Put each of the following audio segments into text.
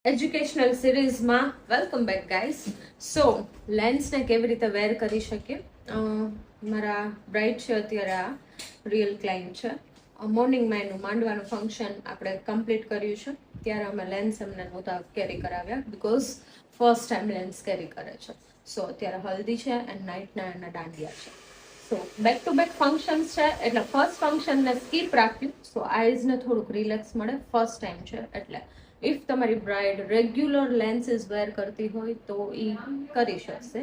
Educational સિરીઝમાં welcome back guys. સો લેન્સને કેવી રીતે વેર કરી શકીએ. મારા બ્રાઇડ છે અત્યારે, આ રિયલ ક્લાયન્ટ છે. મોર્નિંગમાં એનું માંડવાનું ફંક્શન આપણે કમ્પ્લીટ કર્યું છે, ત્યારે અમે લેન્સ એમને નહોતા કેરી કરાવ્યા બિકોઝ ફર્સ્ટ ટાઈમ લેન્સ કેરી કરે છે. સો અત્યારે હલ્દી છે એન્ડ નાઇટના એના દાંડિયા છે. સો બેક ટુ બેક ફંક્શન્સ છે એટલે ફર્સ્ટ ફંક્શનને સ્કીપ રાખ્યું. સો આઈઝને થોડુંક રિલેક્સ મળે, ફર્સ્ટ ટાઈમ છે એટલે. ઇફ તમારી બ્રાઇડ રેગ્યુલર લેન્સીસ વેર કરતી હોય તો એ કરી શકશે,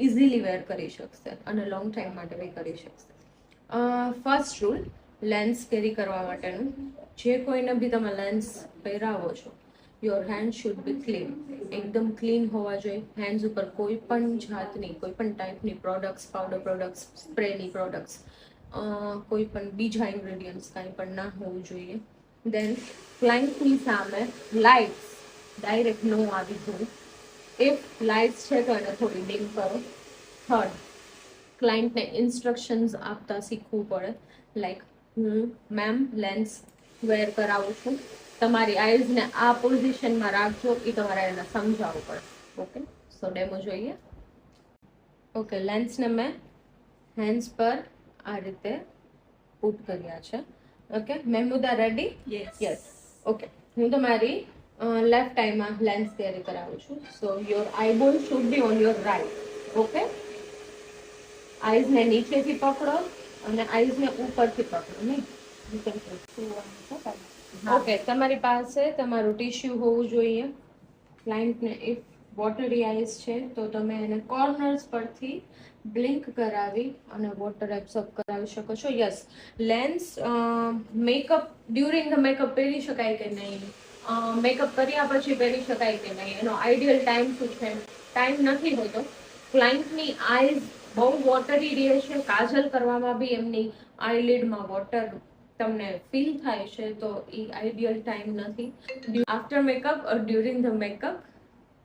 ઇઝીલી વેર કરી શકશે અને લોંગ ટાઈમ માટે બી કરી શકશે. ફર્સ્ટ રૂલ લેન્સ કેરી કરવા માટેનું, જે કોઈને બી તમે લેન્સ પહેરાવો છો, your hand should be clean. એકદમ ક્લીન હોવા જોઈએ. હેન્ડ્સ ઉપર કોઈ પણ જાતની, કોઈ પણ ટાઈપની પ્રોડક્ટ્સ, પાવડર પ્રોડક્ટ્સ, સ્પ્રેની પ્રોડક્ટ્સ, કોઈ પણ બીજા ઇન્ગ્રેડિયન્ટ્સ કાંઈ પણ ના હોવું જોઈએ. દેન ક્લાયન્ટની સામે લાઇટ્સ ડાયરેક્ટ નો આવી જોઈએ. ઇફ લાઇટ્સ છે તો એને થોડી ડીમ કરો. થર્ડ, ક્લાયન્ટને ઇન્સ્ટ્રક્શન્સ આપતા શીખવું પડે. લાઈક મેમ લેન્સ વેર કરાવું છું, તમારી આઈઝને આ પોઝિશનમાં રાખજો, એ તમારે એને સમજાવવું પડે. ઓકે, સો ડેમો જોઈએ. ઓકે, લેન્સને મેં હેન્ડ્સ પર આ રીતે પુટ કર્યા છે. Okay, Mehmooda ready? Yes. Okay, હું તમારી લેફ્ટ આઈમાં લેન્સ કેરી કરાવું છું. So your eyeball should be on your right. Okay, આઈઝને નીચેથી પકડો અને આઈઝને ઉપરથી પકડો. નહીં, ઓકે, તમારી પાસે તમારું ટીશ્યુ હોવું જોઈએ. ક્લાયન્ટને ઇફ વોટરી આઈઝ છે તો તમે એને કોર્નર્સ પરથી બ્લિંક કરાવી અને વોટર એબ્સોર્બ કરાવી શકો છો. Yes, lens makeup during the makeup પહેરી શકાય કે નહીં, મેકઅપ કર્યા પછી પહેરી શકાય કે નહીં, એનો આઈડિયલ ટાઈમ શું છે? ટાઈમ નથી હોતો. ક્લાયન્ટની આઈઝ બહુ વોટરી રહે છે, કાજલ કરવામાં બી એમની આઈલિડમાં વોટર તમને ફીલ થાય છે, તો એ આઈડિયલ ટાઈમ નથી. After makeup or during the makeup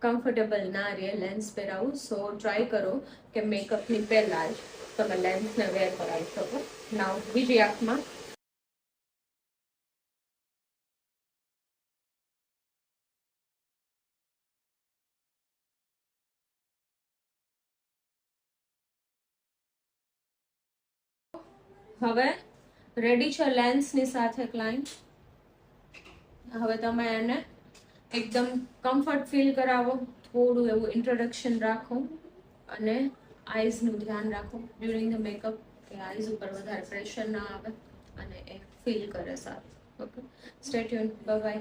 comfortable ના રહે લેન્સ પહેરાવું. સો ટ્રાય કરો કે મેકઅપની પહેલા જ તમે લેન્સને વેર કરાવી શકો. નાવ બીજી આંખમાં હવે રેડી છે લેન્સની સાથે ક્લાયન્ટ. હવે તમે એને એકદમ કમ્ફર્ટ ફીલ કરાવો, થોડું એવું ઇન્ટ્રોડક્શન રાખો અને આઈઝનું ધ્યાન રાખો ડ્યુરિંગ ધ મેકઅપ, કે આઈઝ ઉપર વધારે પ્રેશર ના આવે અને એ ફીલ કરે સારું. Okay, stay tuned, bye bye.